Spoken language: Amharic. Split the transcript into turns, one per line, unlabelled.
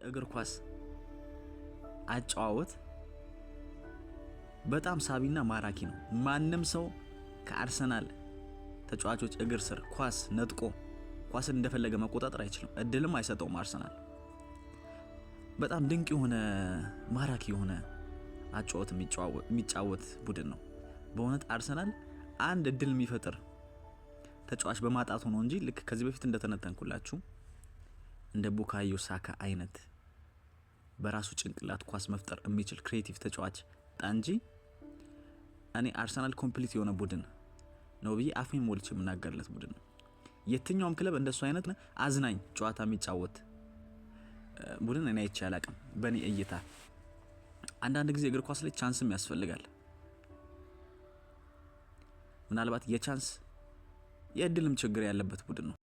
እግር ኳስ አጫዋወት በጣም ሳቢና ማራኪ ነው። ማንም ሰው ከአርሰናል ተጫዋቾች እግር ስር ኳስ ነጥቆ ኳስን እንደፈለገ መቆጣጠር አይችልም፣ እድልም አይሰጠውም። አርሰናል በጣም ድንቅ የሆነ ማራኪ የሆነ አጫዋወት የሚጫወት ቡድን ነው። በእውነት አርሰናል አንድ እድል የሚፈጥር ተጫዋች በማጣቱ ነው እንጂ ልክ ከዚህ በፊት እንደተነተንኩላችሁ እንደ ቡካዮ ሳካ አይነት በራሱ ጭንቅላት ኳስ መፍጠር የሚችል ክሬቲቭ ተጫዋች ጣንጂ እኔ አርሰናል ኮምፕሊት የሆነ ቡድን ነው ብዬ አፌን ሞልቼ የምናገርለት ቡድን ነው። የትኛውም ክለብ እንደሱ አይነት አዝናኝ ጨዋታ የሚጫወት ቡድን እኔ አይቼ አላቅም። በእኔ እይታ አንዳንድ ጊዜ እግር ኳስ ላይ ቻንስም ያስፈልጋል። ምናልባት የቻንስ የእድልም ችግር ያለበት ቡድን ነው።